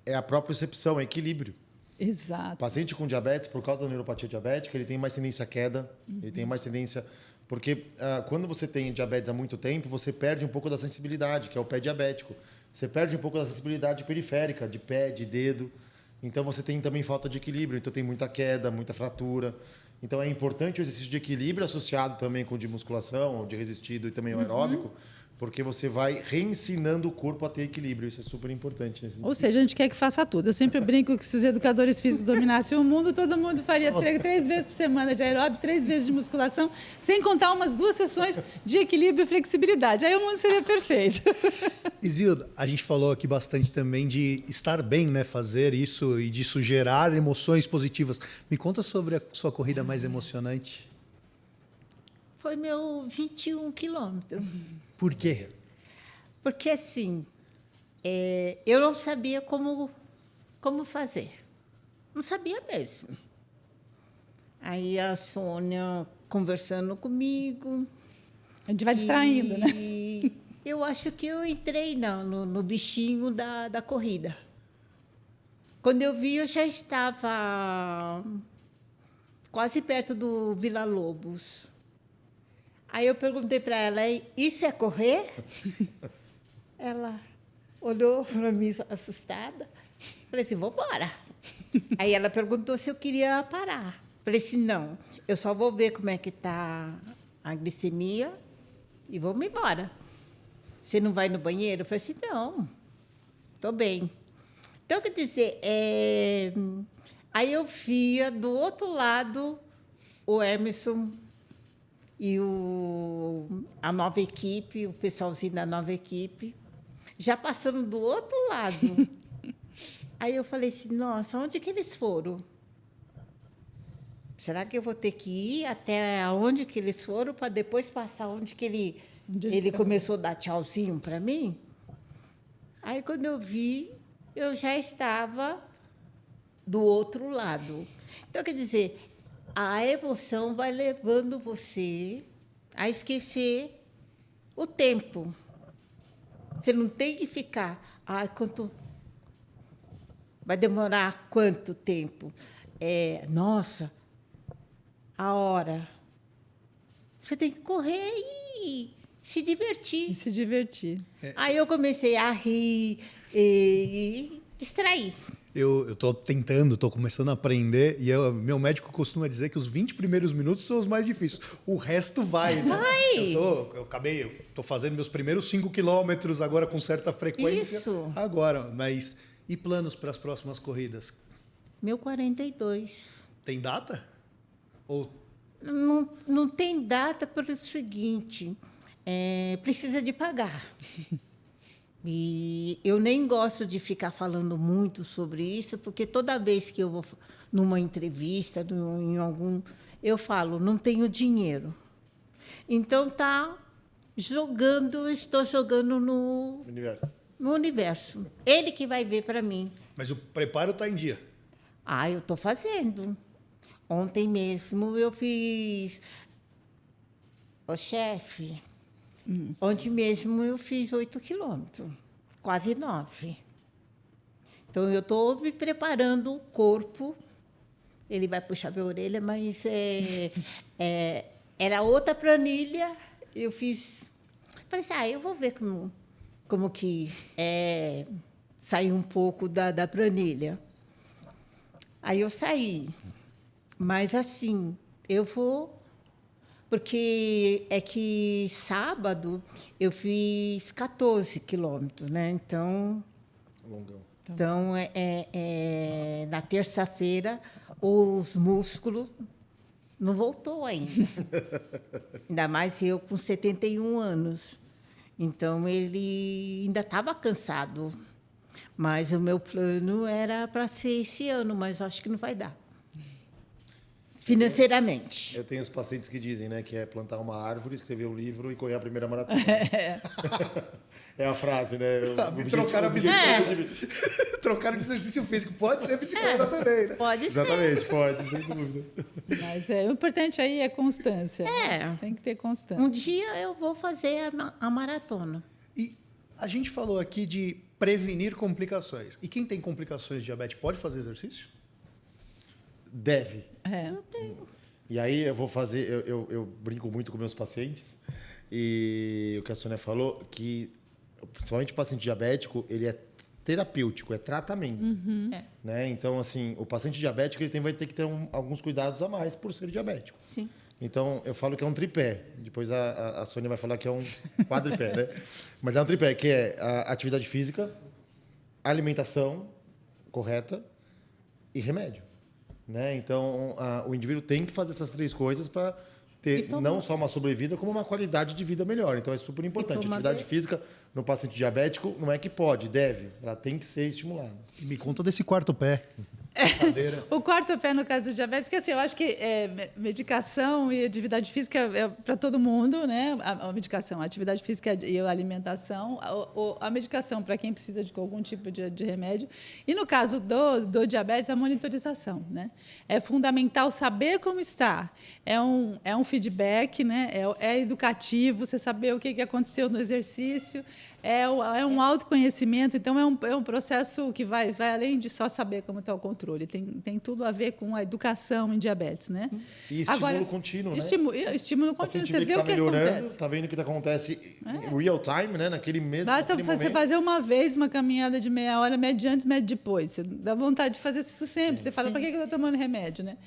é a propriocepção, é equilíbrio. O
Exato.
paciente com diabetes, por causa da neuropatia diabética, ele tem mais tendência à queda, ele tem mais tendência... Porque quando você tem diabetes há muito tempo, você perde um pouco da sensibilidade, que é o pé diabético. Você perde um pouco da sensibilidade periférica, de pé, de dedo. Então, você tem também falta de equilíbrio. Então, tem muita queda, muita fratura. Então, é importante o exercício de equilíbrio associado também com o de musculação, o de resistido e também o aeróbico, porque você vai reensinando o corpo a ter equilíbrio. Isso é super importante.
Ou seja, a gente quer que faça tudo. Eu sempre brinco que se os educadores físicos dominassem o mundo, todo mundo faria 3 vezes por semana de aeróbico, 3 vezes de musculação, sem contar umas 2 sessões de equilíbrio e flexibilidade. Aí o mundo seria perfeito.
Isilda, a gente falou aqui bastante também de estar bem, né? Fazer isso e disso gerar emoções positivas. Me conta sobre a sua corrida mais emocionante.
Foi meu 21 quilômetros.
Por quê?
Porque, assim, eu não sabia como fazer. Não sabia mesmo. Aí a Sônia conversando comigo.
A gente vai distraindo, né?
E eu acho que eu entrei no bichinho da corrida. Quando eu vi, eu já estava quase perto do Vila Lobos. Aí eu perguntei para ela, isso é correr? Ela olhou para mim assustada. Falei assim, vamos embora. Aí ela perguntou se eu queria parar. Falei assim, não, eu só vou ver como é que está a glicemia e vamos embora. Você não vai no banheiro? Eu falei assim, não, estou bem. Então, quer dizer, aí eu via do outro lado o Emerson e a nova equipe, o pessoalzinho da nova equipe, já passando do outro lado. Aí eu falei assim, nossa, onde que eles foram? Será que eu vou ter que ir até onde que eles foram para depois passar onde que ele começou a dar tchauzinho para mim? Aí, quando eu vi, eu já estava do outro lado. Então, quer dizer, a emoção vai levando você a esquecer o tempo. Você não tem que ficar... vai demorar quanto tempo? Nossa, a hora. Você tem que correr e se divertir.
E se divertir.
Aí eu comecei a rir e distrair.
Eu estou tentando, estou começando a aprender e meu médico costuma dizer que os 20 primeiros minutos são os mais difíceis. O resto vai, né?
Vai!
Estou fazendo meus primeiros 5 quilômetros agora com certa frequência.
Isso.
Agora, mas e planos para as próximas corridas?
Meu 42.
Tem data? Ou
Não tem data pelo seguinte, precisa de pagar. E eu nem gosto de ficar falando muito sobre isso, porque toda vez que eu vou numa entrevista, eu falo, não tenho dinheiro. Então, estou jogando no universo. Ele que vai ver para mim.
Mas o preparo está em dia.
Eu estou fazendo. Ontem mesmo eu fiz... chefe... Ontem mesmo eu fiz 8 quilômetros, quase 9. Então, eu estou me preparando o corpo. Ele vai puxar minha orelha, mas era outra planilha. Eu fiz... Falei assim, eu vou ver como que sair um pouco da planilha. Aí eu saí. Mas, assim, eu vou... Porque é que sábado eu fiz 14 quilômetros, né? Então, na terça-feira, os músculos não voltou ainda. Ainda mais eu com 71 anos. Então, ele ainda estava cansado. Mas o meu plano era para ser esse ano, mas eu acho que não vai dar. Financeiramente.
Eu tenho os pacientes que dizem, né, que é plantar uma árvore, escrever um livro e correr a primeira maratona. É a frase, né?
Trocaram de exercício físico. Pode ser bicicleta também, né?
Pode ser.
Exatamente, pode, sem dúvida.
Mas o importante aí é constância. Né? Tem que ter constância.
Um dia eu vou fazer a maratona.
E a gente falou aqui de prevenir complicações. E quem tem complicações de diabetes pode fazer exercício?
Deve.
Não tem.
E aí eu vou fazer, eu brinco muito com meus pacientes, e o que a Sônia falou, que principalmente o paciente diabético, ele é terapêutico, é tratamento. Né? Então, assim, o paciente diabético ele vai ter que ter alguns cuidados a mais por ser diabético.
Sim.
Então, eu falo que é um tripé. Depois a Sônia vai falar que é um quadripé, né? Mas é um tripé, que é a atividade física, alimentação correta e remédio. Né? Então, o indivíduo tem que fazer essas 3 coisas para ter não só uma sobrevida, como uma qualidade de vida melhor. Então, é super importante. A atividade física no paciente diabético não é que pode, deve. Ela tem que ser estimulada.
E me conta desse quarto pé.
O quarto pé, no caso do diabetes, porque assim, eu acho que medicação e atividade física é para todo mundo, né? A medicação, a atividade física e a alimentação. A medicação para quem precisa de algum tipo de remédio. E no caso do diabetes, a monitorização, né? É fundamental saber como está. É um feedback, né? É educativo, você saber o que aconteceu no exercício. É um autoconhecimento, então é um processo que vai além de só saber como está o controle. Tem tudo a ver com a educação em diabetes, né?
E estímulo contínuo, né?
Estímulo contínuo, você vê o que acontece.
Está vendo o que acontece em real time, né? Naquele mesmo
Basta
naquele
você
momento.
fazer uma vez uma caminhada de meia hora, mede antes, mede depois. Você dá vontade de fazer isso sempre. Você fala, para que eu estou tomando remédio, né?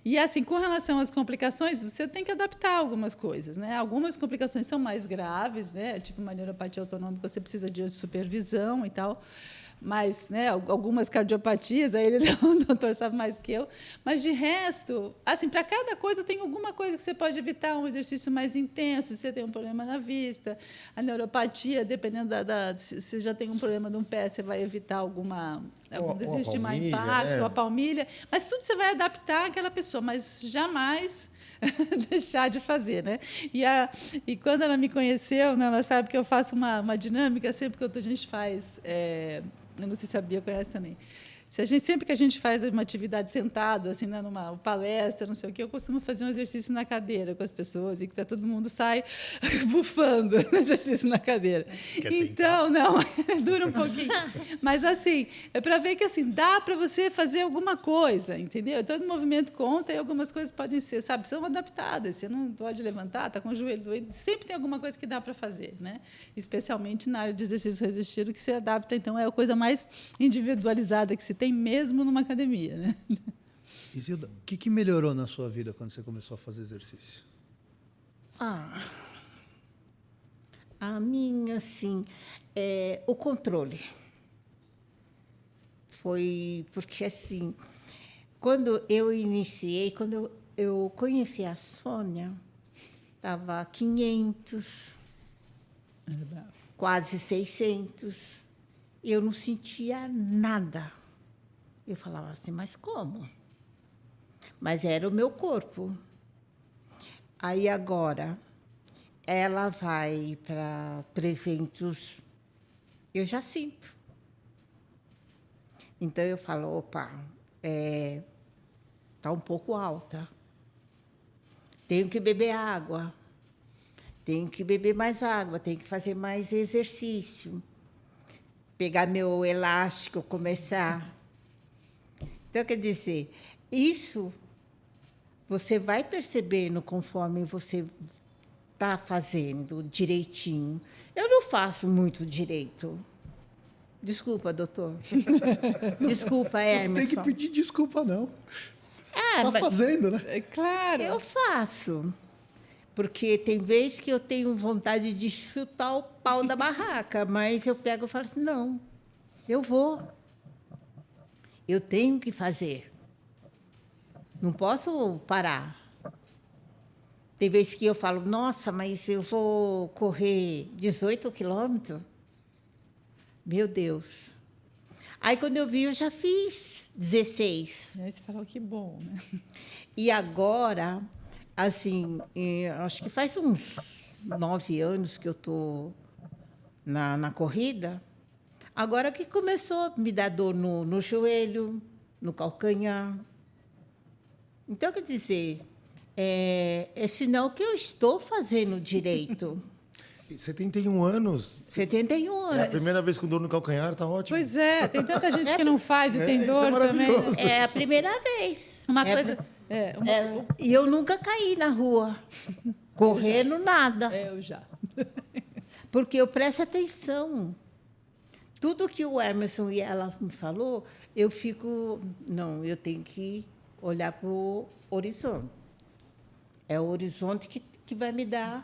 E assim, com relação às complicações, você tem que adaptar algumas coisas, né? Algumas complicações são mais graves, né? Tipo uma neuropatia autonômica, você precisa de supervisão e tal. Mas, né, algumas cardiopatias, aí o doutor sabe mais que eu. Mas, de resto, assim, para cada coisa tem alguma coisa que você pode evitar, um exercício mais intenso, se você tem um problema na vista. A neuropatia, dependendo se você já tem um problema de um pé, você vai evitar algum desiste de má impacto,
né?
a palmilha. Mas tudo você vai adaptar àquela pessoa, mas jamais deixar de fazer, né? E quando ela me conheceu, né, ela sabe que eu faço uma dinâmica sempre que a gente faz. Eu não sei se a Bia conhece também. Sempre que a gente faz uma atividade sentado, assim, né, numa palestra, não sei o quê, eu costumo fazer um exercício na cadeira com as pessoas e que todo mundo sai bufando no exercício na cadeira. Então, não, dura um pouquinho. Mas, assim, é para ver que assim, dá para você fazer alguma coisa, entendeu? Todo movimento conta e algumas coisas podem ser, sabe, são adaptadas. Você não pode levantar, está com o joelho doendo, sempre tem alguma coisa que dá para fazer, né? Especialmente na área de exercício resistido, que se adapta, então, é a coisa mais individualizada que se tem mesmo numa academia, né?
Isilda, o que melhorou na sua vida quando você começou a fazer exercício?
A minha, assim, o controle. Foi porque, assim, quando eu iniciei, quando eu conheci a Sônia, estava 500, quase 600, e eu não sentia nada. Eu falava assim, mas como? Mas era o meu corpo. Aí, agora, ela vai para 300, eu já sinto. Então, eu falo, opa, está um pouco alta. Tenho que beber água. Tenho que beber mais água, tenho que fazer mais exercício. pegar meu elástico, começar. Então, quer dizer, isso você vai percebendo conforme você está fazendo direitinho. Eu não faço muito direito. Desculpa, doutor. Desculpa,
Não tem que
Emerson.
pedir desculpa, não. Tá
mas
fazendo, né?
É claro.
eu faço. Porque tem vezes que eu tenho vontade de chutar o pau da barraca, mas eu pego e falo assim, não, eu vou. Eu tenho que fazer. Não posso parar. Tem vezes que eu falo, nossa, mas eu vou correr 18 quilômetros? Meu Deus. Aí, quando eu vi, eu já fiz 16.
E aí você falou que bom, né?
E agora, assim, acho que faz uns 9 anos que eu estou na corrida. Agora que começou a me dar dor no joelho, no calcanhar. Então, quer dizer, é sinal que eu estou fazendo direito.
71 anos.
71 anos.
É a primeira vez com dor no calcanhar, tá ótimo.
Pois é, tem tanta gente que não faz e tem
isso
dor
é
também.
maravilhoso.
É a primeira vez.
Uma
É a
coisa.
E eu nunca caí na rua, correndo nada,
Eu já.
porque eu presto atenção. Tudo que o Emerson e ela me falou, eu fico... Não, eu tenho que olhar para o horizonte. É o horizonte que vai me dar...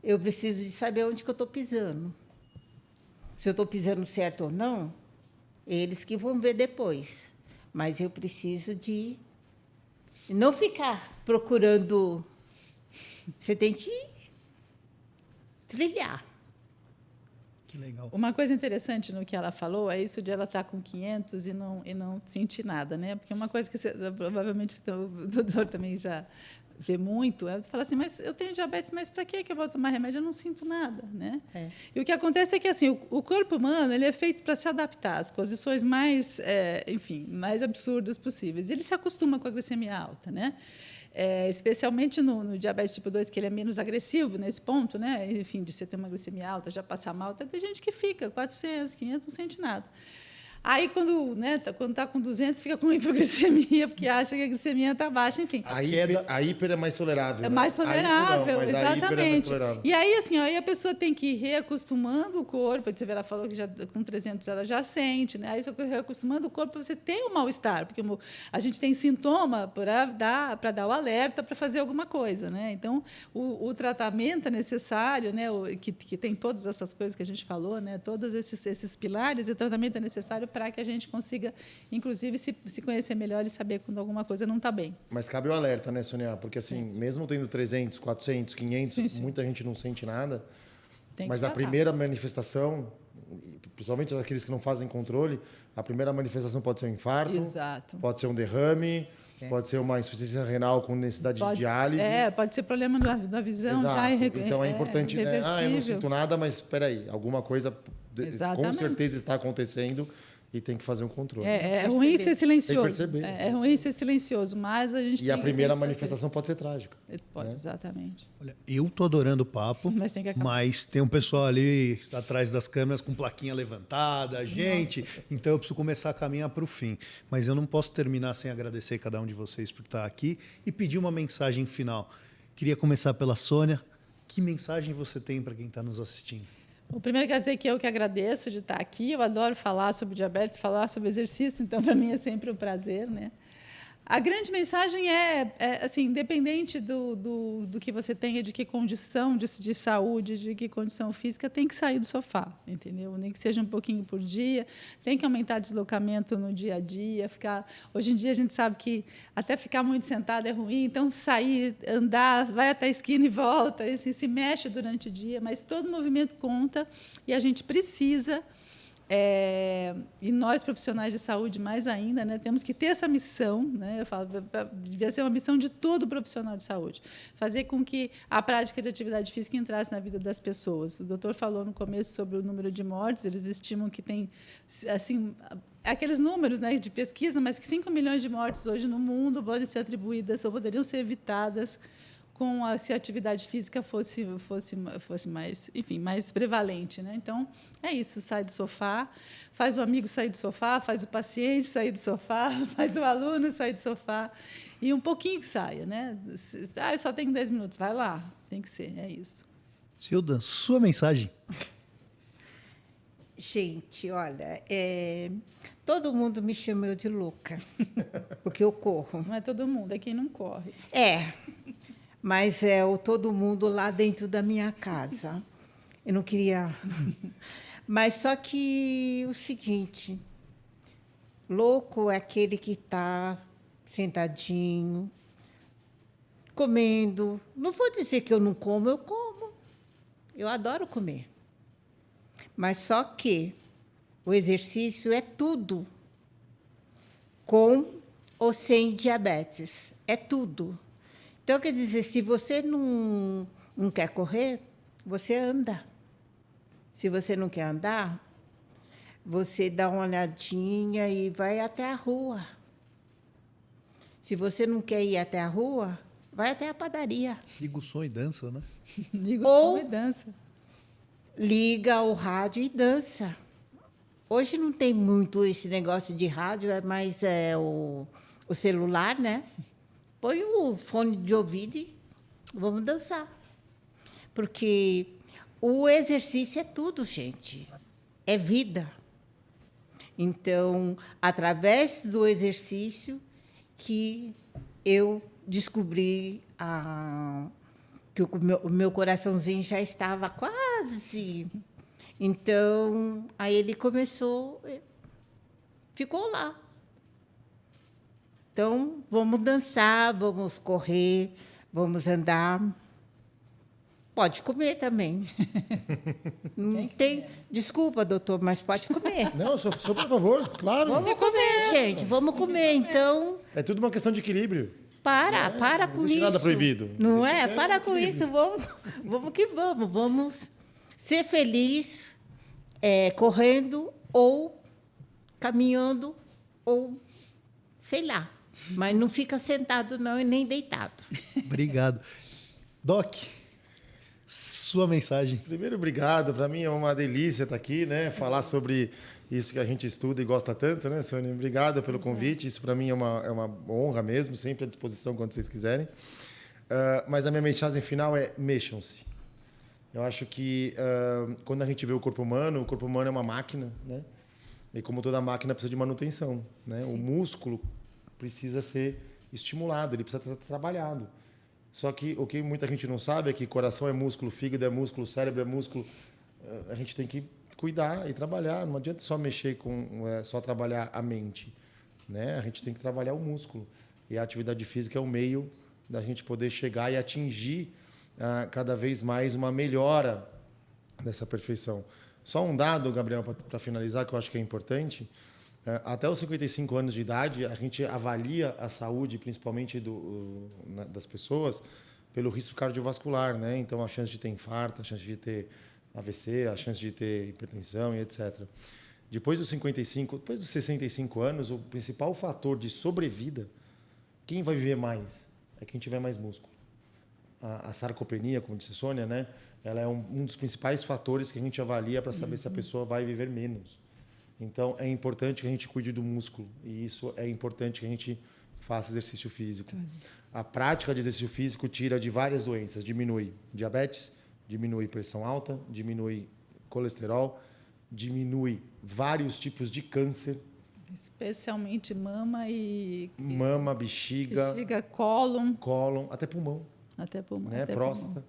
eu preciso de saber onde que eu estou pisando. Se eu estou pisando certo ou não, eles que vão ver depois. Mas eu preciso de não ficar procurando. Você tem que trilhar.
Que legal.
Uma coisa interessante no que ela falou é isso de ela estar com 500 e não sentir nada, né? Porque uma coisa que provavelmente o doutor também já vê muito é falar assim, mas eu tenho diabetes, mas para que eu vou tomar remédio? Eu não sinto nada, né?
É.
E o que acontece é que assim o corpo humano ele é feito para se adaptar às posições mais, mais absurdas possíveis. Ele se acostuma com a glicemia alta, né? Especialmente no diabetes tipo 2, que ele é menos agressivo nesse ponto, né? Enfim, de você ter uma glicemia alta, já passar mal, tem gente que fica 400, 500, não sente nada. Aí, quando está com 200, fica com hipoglicemia, porque acha que a glicemia está baixa, enfim.
A hiper é mais tolerável.
É
né?
mais tolerável,
A hiper não, mas a hiper é mais
exatamente.
tolerável.
E aí, assim, aí a pessoa tem que ir reacostumando o corpo. Você vê, ela falou que já, com 300 ela já sente, né? Aí, reacostumando o corpo, você tem um mal-estar, porque a gente tem sintoma para dar o alerta para fazer alguma coisa, né? Então, o tratamento é necessário, né? Que tem todas essas coisas que a gente falou, né? Todos esses pilares, e o tratamento é necessário para que a gente consiga, inclusive, se conhecer melhor e saber quando alguma coisa não está bem.
Mas cabe o alerta, né, Sônia? Porque, assim, mesmo tendo 300, 400, 500,
Sim.
muita gente não sente nada.
Tem que
Mas a
tratar.
primeira manifestação, principalmente aqueles que não fazem controle, a primeira manifestação pode ser um infarto,
Exato.
pode ser um derrame, pode ser uma insuficiência renal com necessidade de diálise.
Pode ser problema da visão
Exato.
já
Então é importante, né? Eu não
reversível.
sinto nada, mas espera aí, alguma coisa com
Exatamente.
certeza está acontecendo e tem que fazer um controle.
É ruim ser silencioso.
Tem que perceber,
É ruim ser silencioso, mas a gente
E
tem
a primeira
tem que
manifestação pode ser trágica.
fazer. Pode,
né?
exatamente.
Olha, eu tô adorando o papo,
Mas tem que acabar.
mas tem um pessoal ali atrás das câmeras com plaquinha levantada, gente. Então eu preciso começar a caminhar para o fim. Mas eu não posso terminar sem agradecer cada um de vocês por estar aqui e pedir uma mensagem final. Queria começar pela Sônia. Que mensagem você tem para quem está nos assistindo?
O primeiro quer dizer que eu que agradeço de estar aqui. Eu adoro falar sobre diabetes, falar sobre exercício, então para mim é sempre um prazer, né? A grande mensagem assim, independente do que você tenha, de que condição de saúde, de que condição física, tem que sair do sofá, entendeu? Nem que seja um pouquinho por dia, tem que aumentar deslocamento no dia a dia, hoje em dia a gente sabe que até ficar muito sentado é ruim, então sair, andar, vai até a esquina e volta, assim, se mexe durante o dia, mas todo movimento conta e a gente precisa... e nós, profissionais de saúde, mais ainda, né, temos que ter essa missão, né, eu falo, devia ser uma missão de todo profissional de saúde, fazer com que a prática de atividade física entrasse na vida das pessoas. O doutor falou no começo sobre o número de mortes, eles estimam que tem, assim, aqueles números, né, de pesquisa, mas que 5 milhões de mortes hoje no mundo podem ser atribuídas ou poderiam ser evitadas se a atividade física fosse mais, enfim, mais prevalente, né? Então, é isso, sai do sofá, faz o amigo sair do sofá, faz o paciente sair do sofá, faz o aluno sair do sofá, e um pouquinho que saia, né? Eu só tenho 10 minutos, vai lá, tem que ser, é isso.
Silda, sua mensagem.
Gente, olha, todo mundo me chama de louca, porque eu corro.
Não é todo mundo, é quem não corre.
Mas é o todo mundo lá dentro da minha casa. Eu não queria... Mas só que o seguinte, louco é aquele que está sentadinho, comendo. Não vou dizer que eu não como, eu como. Eu adoro comer. Mas só que o exercício é tudo, com ou sem diabetes. É tudo. Então, quer dizer, se você não quer correr, você anda. Se você não quer andar, você dá uma olhadinha e vai até a rua. Se você não quer ir até a rua, vai até a padaria.
Liga o som e dança, né?
Liga o som e dança.
Liga o rádio e dança. Hoje não tem muito esse negócio de rádio, é mais o celular, né? Põe o fone de ouvido e vamos dançar. Porque o exercício é tudo, gente. É vida. Então, através do exercício que eu descobri que o meu coraçãozinho já estava quase. Então, aí ele começou, ficou lá. Então, vamos dançar, vamos correr, vamos andar. Pode comer também. Não tem... Desculpa, doutor, mas pode comer.
Não, só por favor, claro.
Vamos comer, gente, vamos comer. Então,
É tudo uma questão de equilíbrio.
para
Não
com
existe
isso.
nada proibido.
Não é? Para com isso. Vamos que vamos. Vamos ser felizes correndo ou caminhando ou sei lá. Mas não fica sentado não e nem deitado.
Obrigado. Doc, sua mensagem.
Primeiro, obrigado. Para mim é uma delícia estar aqui, né? Falar sobre isso que a gente estuda e gosta tanto, né, Sônia? Obrigado pelo convite. Isso para mim é uma honra mesmo, sempre à disposição quando vocês quiserem. Mas a minha mensagem final é: mexam-se. Eu acho que quando a gente vê o corpo humano é uma máquina, né? E como toda máquina precisa de manutenção, né? O músculo precisa ser estimulado, ele precisa estar trabalhado. Só que o que muita gente não sabe é que coração é músculo, fígado é músculo, cérebro é músculo. A gente tem que cuidar e trabalhar. Não adianta só mexer só trabalhar a mente, né? A gente tem que trabalhar o músculo. E a atividade física é o meio da gente poder chegar e atingir cada vez mais uma melhora dessa perfeição. Só um dado, Gabriel, para finalizar, que eu acho que é importante. Até os 55 anos de idade, a gente avalia a saúde, principalmente das pessoas, pelo risco cardiovascular, né? Então, a chance de ter infarto, a chance de ter AVC, a chance de ter hipertensão e etc. Depois dos 65 anos, o principal fator de sobrevida, quem vai viver mais? É quem tiver mais músculo. A sarcopenia, como disse a Sônia, né? Ela é um dos principais fatores que a gente avalia para saber se a pessoa vai viver menos. Então, é importante que a gente cuide do músculo. E isso é importante que a gente faça exercício físico. A prática de exercício físico tira de várias doenças. Diminui diabetes, diminui pressão alta, diminui colesterol, diminui vários tipos de câncer.
Especialmente mama e...
Mama, bexiga,
cólon,
até pulmão.
Até pulmão.
Né? Próstata.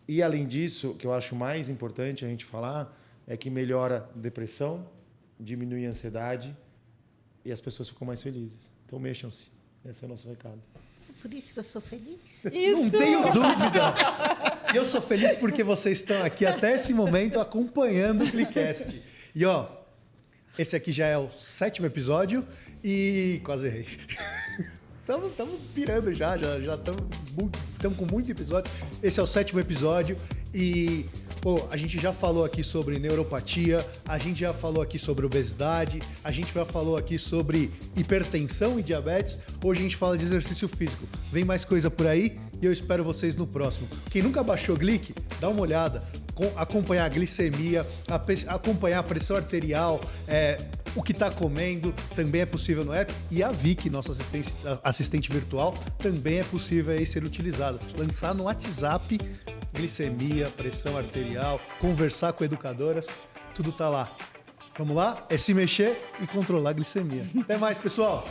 E, além disso, o que eu acho mais importante a gente falar é que melhora depressão, diminui a ansiedade e as pessoas ficam mais felizes. Então, mexam-se. Esse é o nosso recado.
Por isso que eu sou feliz.
Não tenho dúvida. E eu sou feliz porque vocês estão aqui até esse momento acompanhando o Clicast. E, esse aqui já é o 7º episódio e quase errei. Estamos pirando já estamos com muito episódio. Esse é o 7º episódio e Pô, a gente já falou aqui sobre neuropatia, a gente já falou aqui sobre obesidade, a gente já falou aqui sobre hipertensão e diabetes. Hoje a gente fala de exercício físico. Vem mais coisa por aí e eu espero vocês no próximo. Quem nunca baixou o Glic, dá uma olhada. Acompanhar a glicemia, acompanhar a pressão arterial, o que está comendo, também é possível no app. E a Vicky, nossa assistente virtual, também é possível aí ser utilizada. Lançar no WhatsApp glicemia, pressão arterial, conversar com educadoras, tudo tá lá. Vamos lá? É se mexer e controlar a glicemia. Até mais, pessoal!